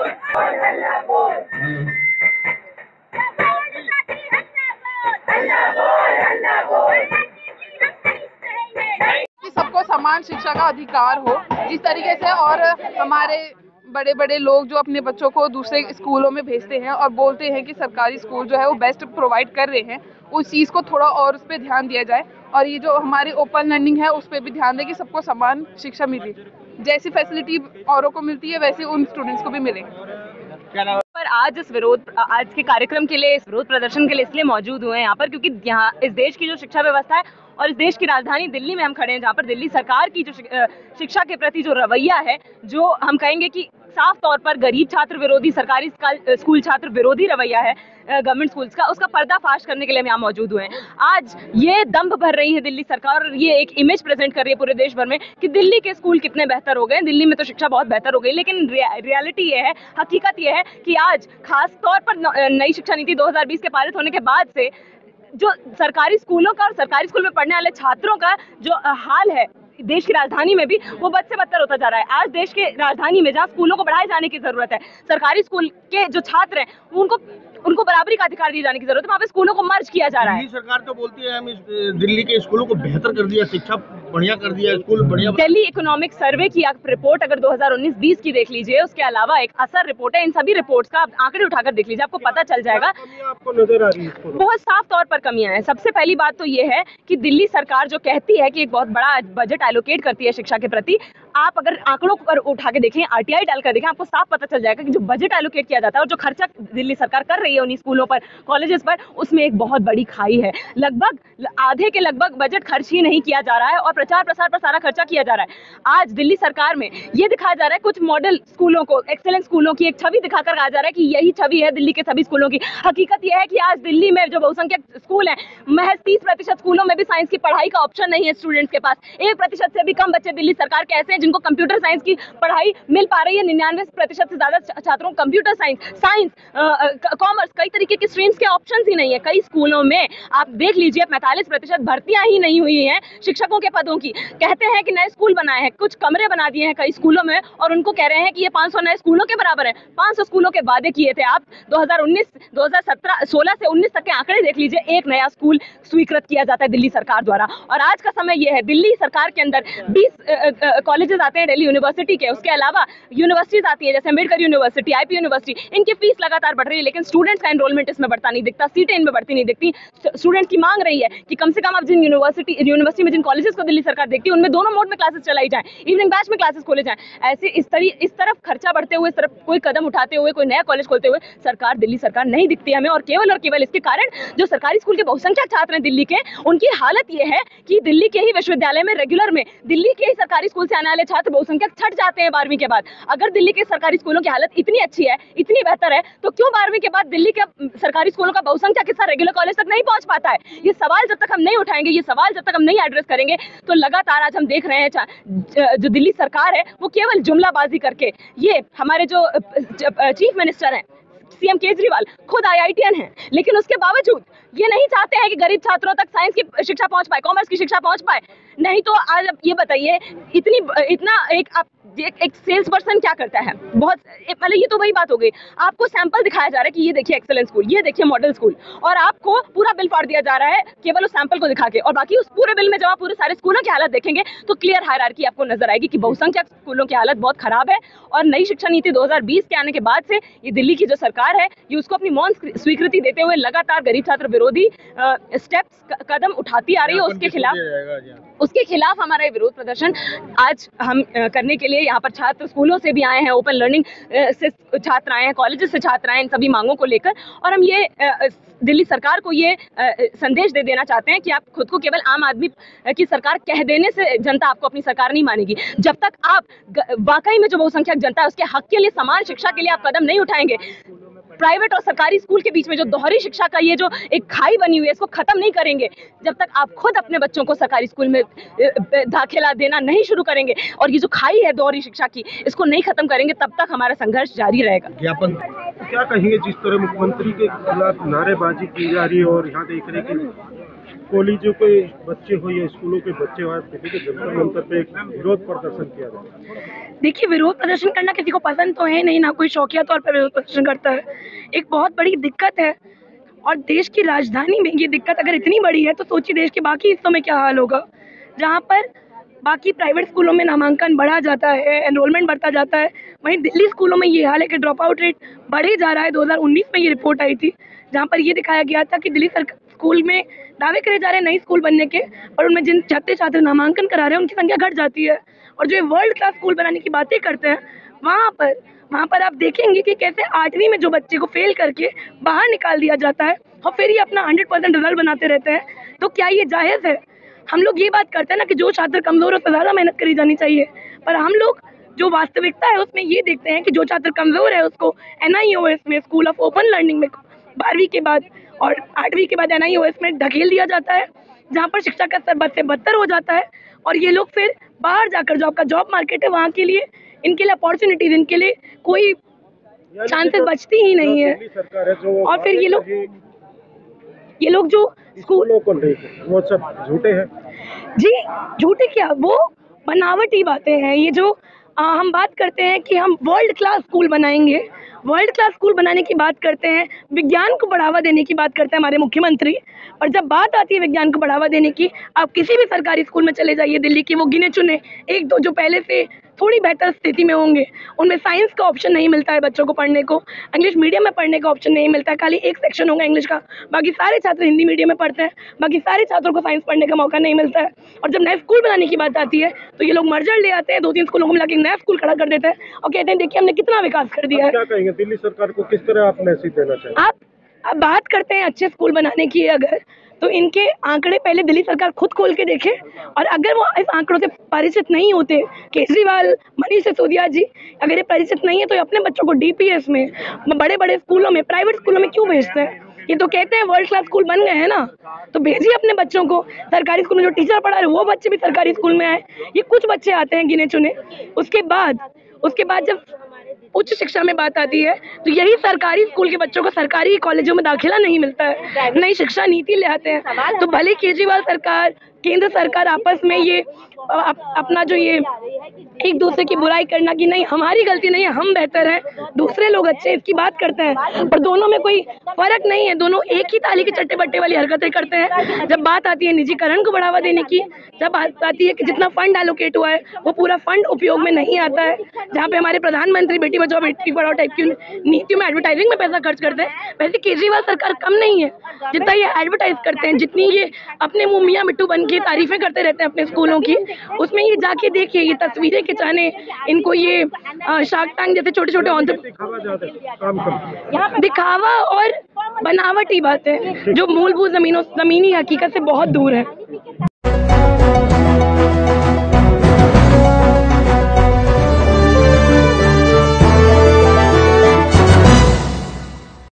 कि सबको समान शिक्षा का अधिकार हो जिस तरीके से, और हमारे बड़े बड़े लोग जो अपने बच्चों को दूसरे स्कूलों में भेजते हैं और बोलते हैं कि सरकारी स्कूल जो है वो बेस्ट प्रोवाइड कर रहे हैं, उस चीज़ को थोड़ा और उस पर ध्यान दिया जाए। और ये जो हमारी ओपन लर्निंग है उस पर भी ध्यान दें कि सबको समान शिक्षा मिले, जैसी फैसिलिटी औरों को मिलती है वैसे उन स्टूडेंट्स को भी मिले। पर आज आज के कार्यक्रम के लिए, इस विरोध प्रदर्शन के लिए इसलिए मौजूद हुए हैं यहाँ पर क्योंकि यहाँ इस देश की जो शिक्षा व्यवस्था है और इस देश की राजधानी दिल्ली में हम खड़े हैं, जहाँ पर दिल्ली सरकार की जो शिक्षा के प्रति जो रवैया है, जो हम कहेंगे कि साफ तौर पर गरीब छात्र विरोधी, सरकारी स्कूल छात्र विरोधी रवैया है गवर्नमेंट स्कूल्स का, उसका पर्दाफाश करने के लिए हम यहाँ मौजूद हुए हैं। आज ये दंभ भर रही है दिल्ली सरकार और ये एक इमेज प्रेजेंट कर रही है पूरे देश भर में कि दिल्ली के स्कूल कितने बेहतर हो गए। दिल्ली में तो शिक्षा बहुत बेहतर हो गई, लेकिन रियलिटी ये है, हकीकत ये है कि आज खास तौर पर नई शिक्षा नीति 2020 के पारित होने के बाद से जो सरकारी स्कूलों का और सरकारी स्कूल में पढ़ने वाले छात्रों का जो हाल है देश की राजधानी में भी, वो बद से बदतर होता जा रहा है। आज देश के राजधानी में जहाँ स्कूलों को बढ़ाए जाने की जरूरत है, सरकारी स्कूल के जो छात्र हैं उनको बराबरी का अधिकार दिए जाने की जरूरत है, वहाँ पे स्कूलों को मर्ज किया जा रहा है। दिल्ली सरकार तो बोलती है हम दिल्ली के स्कूलों को बेहतर कर दिया, शिक्षा बढ़िया कर दिया, स्कूल बढ़िया। दिल्ली इकोनॉमिक सर्वे की आप रिपोर्ट अगर 2019-20 की देख लीजिए, उसके अलावा एक असर रिपोर्ट है, इन सभी रिपोर्ट्स का आप आंकड़े उठाकर देख लीजिए, आपको पता चल जाएगा। आपको नजर आ रही है बहुत साफ तौर पर कमियां हैं। सबसे पहली बात तो ये है कि दिल्ली सरकार जो कहती है कि एक बहुत बड़ा बजट एलोकेट करती है शिक्षा के प्रति, आप अगर आंकड़ों पर उठा के देखें, आरटीआई डालकर देखें, आपको साफ पता चल जाएगा कि जो बजट एलोकेट किया जाता है और जो खर्चा दिल्ली सरकार कर रही है उन्हीं स्कूलों पर, कॉलेजेस पर, उसमें एक बहुत बड़ी खाई है। लगभग आधे के लगभग बजट खर्च ही नहीं किया जा रहा है और प्रचार प्रसार पर सारा खर्चा किया जा रहा है। आज दिल्ली सरकार में ये दिखाया जा रहा है, कुछ मॉडल स्कूलों को, एक्सेलेंस स्कूलों की एक छवि दिखाकर कहा जा रहा है कि यही छवि है दिल्ली के सभी स्कूलों की। हकीकत यह है कि आज दिल्ली में जो बहुसंख्यक स्कूल हैं, महज 30% स्कूलों में भी साइंस की पढ़ाई का ऑप्शन नहीं है स्टूडेंट्स के पास। 1% से भी कम बच्चे दिल्ली सरकार के ऐसे हैं जिनको कंप्यूटर साइंस की पढ़ाई मिल पा रही है। 99% से ज्यादा छात्रों को कंप्यूटर साइंस, कॉमर्स, कई तरीके की स्ट्रीम्स के ऑप्शंस ही नहीं है। कई स्कूलों में आप देख लीजिए 45% भर्तियां ही नहीं हुई हैं शिक्षकों के पदों की। कहते हैं कि नए स्कूल बनाए हैं, कुछ कमरे बना दिए हैं कई स्कूलों में और उनको कह रहे हैं कि ये 500 नए स्कूलों के बराबर है। 500 स्कूलों के वादे किए थे आप। 2016 से 19 तक के आंकड़े देख लीजिए, एक नया स्कूल स्वीकृत किया जाता है दिल्ली सरकार द्वारा। और आज का समय यह है, दिल्ली सरकार के अंदर 20 कॉलेजेस आते हैं दिल्ली यूनिवर्सिटी के, उसके अलावा यूनिवर्सिटीज आती है जैसे अम्बेडकर यूनिवर्सिटी, आईपी यूनिवर्सिटी। इनकी फीस लगातार बढ़ रही है लेकिन स्टूडेंट्स का एनरोलमेंट इसमें बढ़ता नहीं दिखता, सीटें इनमें बढ़ती नहीं दिखती। स्टूडेंट्स की मांग रही है कि कम से कम आप जिन यूनिवर्सिटी में जिन कॉलेजेस को दिल्ली सरकार देखती है उनमें दोनों मोड में क्लासेस चलाई जाए, इवनिंग बैच में क्लासेस खोले जाएं। ऐसे इस तरफ खर्चा बढ़ते हुए, इस तरफ कोई कदम उठाते हुए, कोई नया कॉलेज खोलते हुए दिल्ली सरकार नहीं दिखती हमें। और केवल इसके कारण जो सरकारी स्कूल के बहुसंख्यक छात्र हैं दिल्ली के, उनकी हालत यह है कि दिल्ली के ही विश्वविद्यालय में रेगुलर में दिल्ली के ही सरकारी स्कूल से आने वाले छात्र बहुसंख्यक छट जाते हैं 12वीं के बाद। अगर दिल्ली के सरकारी स्कूलों की हालत इतनी अच्छी है, इतनी बेहतर है, तो क्यों 12वीं के बाद दिल्ली के सरकारी स्कूलों का बहुसंख्यक हिस्सा रेगुलर कॉलेज तक नहीं पहुंच पाता है? ये सवाल जब तक हम नहीं उठाएंगे, ये सवाल जब तक हम नहीं एड्रेस करेंगे, तो लगातार आज हम देख रहे हैं जो दिल्ली सरकार है वो केवल जुमलाबाजी करके, ये हमारे जो चीफ मिनिस्टर हैं सीएम केजरीवाल खुद IITian हैं, लेकिन उसके बावजूद ये नहीं चाहते हैं कि गरीब छात्रों तक साइंस की शिक्षा पहुंच पाए, कॉमर्स की शिक्षा पहुंच पाए। नहीं तो आज अब ये बताइए, एक सेल्स पर्सन क्या करता है? बहुत मतलब ये तो वही बात हो गई, आपको सैंपल दिखाया जा रहा है कि ये देखिए एक्सेलेंस स्कूल, ये देखिए मॉडल स्कूल, और आपको पूरा बिल फाड़ दिया जा रहा है केवल उस सैंपल को दिखा के। और बाकी उस पूरे बिल में जब आप पूरे सारे स्कूलों की हालत देखेंगे तो क्लियर हायरार्की आपको नजर आएगी कि बहुसंख्यक स्कूलों की हालत बहुत खराब है। और नई शिक्षा नीति 2020 के आने के बाद से ये दिल्ली की जो सरकार है, ये उसको अपनी मौन स्वीकृति देते हुए लगातार गरीब छात्र विरोधी स्टेप्स, कदम उठाती आ रही है। उसके खिलाफ हमारा ये विरोध प्रदर्शन आज हम करने के लिए यहाँ पर छात्र स्कूलों से भी आए हैं, ओपन लर्निंग से छात्र आए हैं, कॉलेजेस से छात्र आए हैं, इन सभी मांगों को लेकर। और हम ये दिल्ली सरकार को ये संदेश दे देना चाहते हैं कि आप खुद को केवल आम आदमी की सरकार कह देने से जनता आपको अपनी सरकार नहीं मानेगी। जब तक आप वाकई में जो बहुसंख्यक जनता है उसके हक के लिए, समान शिक्षा के लिए आप कदम नहीं उठाएंगे, प्राइवेट और सरकारी स्कूल के बीच में जो दोहरी शिक्षा का ये जो एक खाई बनी हुई है, इसको खत्म नहीं करेंगे, जब तक आप खुद अपने बच्चों को सरकारी स्कूल में दाखिला देना नहीं शुरू करेंगे और ये जो खाई है दोहरी शिक्षा की, इसको नहीं खत्म करेंगे, तब तक हमारा संघर्ष जारी रहेगा। ज्ञापन क्या कहेंगे, जिस तरह मुख्यमंत्री के खिलाफ नारेबाजी की जा रही है और यहाँ देख रहे कि कॉलेजों के बच्चे हो या स्कूलों के बच्चे हो, दिल्ली के जंतर मंतर पे एक विरोध प्रदर्शन किया जा रहा है? देखिए, विरोध प्रदर्शन करना किसी को पसंद तो है नहीं, ना कोई शौकिया तौर पर विरोध प्रदर्शन करता है। एक बहुत बड़ी दिक्कत है और देश की राजधानी में ये दिक्कत अगर इतनी बड़ी है तो सोचिए देश के बाकी हिस्सों में क्या हाल होगा, जहाँ पर बाकी प्राइवेट स्कूलों में नामांकन बढ़ा जाता है, एनरोलमेंट बढ़ता जाता है, वहीं दिल्ली स्कूलों में ये हाल है कि ड्रॉप आउट रेट बढ़े जा रहा है। 2019 में ये रिपोर्ट आई थी जहाँ पर ये दिखाया गया था कि दिल्ली स्कूल में दावे करे जा रहे हैं नई स्कूल बनने के, और उनमें जिन छात्र नामांकन करा रहे हैं उनकी संख्या घट जाती है। और जो वर्ल्ड क्लास स्कूल बनाने की बातें करते हैं वहाँ पर आप देखेंगे कि कैसे 8वीं में जो बच्चे को फेल करके बाहर निकाल दिया जाता है और फिर ये अपना 100% रिजल्ट बनाते रहते हैं। तो क्या ये जायज़ है? हम लोग ये बात करते हैं ना कि जो छात्र कमज़ोर है उससे ज़्यादा मेहनत करी जानी चाहिए, पर हम लोग जो वास्तविकता है उसमें ये देखते हैं कि जो छात्र कमज़ोर है उसको NIOS में, स्कूल ऑफ ओपन लर्निंग में 12वीं के बाद और 8वीं के बाद NIOS में ढकेल दिया जाता है, जहाँ पर शिक्षा का स्तर बद से बदतर हो जाता है। और ये लोग फिर बाहर जाकर जॉब मार्केट है वहाँ के लिए, इनके लिए अपॉर्चुनिटीज, इनके लिए कोई चांसेस बचती ही नहीं है। और फिर ये लोग जो स्कूलों को वो सब झूठे हैं जी, झूठे क्या, वो बनावटी बातें हैं। ये जो हम बात करते हैं कि हम वर्ल्ड क्लास स्कूल बनाएंगे, वर्ल्ड क्लास स्कूल बनाने की बात करते हैं, विज्ञान को बढ़ावा देने की बात करते हैं हमारे मुख्यमंत्री, और जब बात आती है विज्ञान को बढ़ावा देने की, आप किसी भी सरकारी स्कूल में चले जाइए दिल्ली के, वो गिने चुने 1-2 जो पहले से थोड़ी बेहतर स्थिति में होंगे, उनमें साइंस का ऑप्शन नहीं मिलता है बच्चों को पढ़ने को, इंग्लिश मीडियम में पढ़ने का ऑप्शन नहीं मिलता है, खाली एक सेक्शन होगा इंग्लिश का, बाकी सारे छात्र हिंदी मीडियम में पढ़ते हैं, बाकी सारे छात्रों को साइंस पढ़ने का मौका नहीं मिलता है। और जब नए स्कूल बनाने की बात आती है तो ये लोग मर्जर ले आते हैं, 2-3 स्कूलों को मिला के नया स्कूल खड़ा कर देते हैं और कहते हैं देखिए हमने कितना विकास कर दिया है। क्या कहेंगे दिल्ली सरकार को, किस तरह आप मैसेज देना चाहिए? आप बात करते हैं अच्छे स्कूल बनाने की, अगर तो इनके आंकड़े पहले दिल्ली सरकार खुद खोल के देखे, और अगर वो इस आंकड़ों से परिचित नहीं होते, केजरीवाल, मनीष सिसोदिया जी अगर ये परिचित नहीं है तो ये अपने बच्चों को DPS में, बड़े बड़े स्कूलों में, प्राइवेट स्कूलों में क्यों भेजते हैं? ये तो कहते हैं वर्ल्ड क्लास स्कूल बन गए हैं ना, तो भेजिए अपने बच्चों को। सरकारी स्कूल में जो टीचर पढ़ा रहे वो बच्चे भी सरकारी स्कूल में आए, ये कुछ बच्चे आते हैं गिने चुने। उसके बाद जब उच्च शिक्षा में बात आती है तो यही सरकारी स्कूल के बच्चों को सरकारी कॉलेजों में दाखिला नहीं मिलता है, नई शिक्षा नीति ले आते हैं। तो भले केजरीवाल सरकार, केंद्र सरकार आपस में ये अपना जो ये एक दूसरे की बुराई करना कि नहीं हमारी गलती नहीं है, हम बेहतर हैं, दूसरे लोग अच्छे, इसकी बात करते हैं, पर दोनों में कोई फर्क नहीं है, दोनों एक ही ताली के चट्टे बट्टे वाली हरकतें करते हैं। जब बात आती है निजीकरण को बढ़ावा देने की, जब बात आती है कि जितना फंड एलोकेट हुआ है वो पूरा फंड उपयोग में नहीं आता है, जहाँ पे हमारे प्रधानमंत्री बेटी बचाओ बेटी पढ़ाओ टाइप की नीतियों में एडवर्टाइजिंग में पैसा खर्च करते हैं, वैसे केजरीवाल सरकार कम नहीं है जितना ये एडवर्टाइज करते हैं, जितनी ये अपने मुंह मियां मिट्टू बन के तारीफें करते रहते हैं अपने स्कूलों की, उसमें ये जाके देखिए ये तस्वीरें खिंचाने, इनको ये शार्क टैंक जैसे छोटे छोटे दिखावा और बनावटी बातें जो मूलभूत जमीनी हकीकत से बहुत दूर है।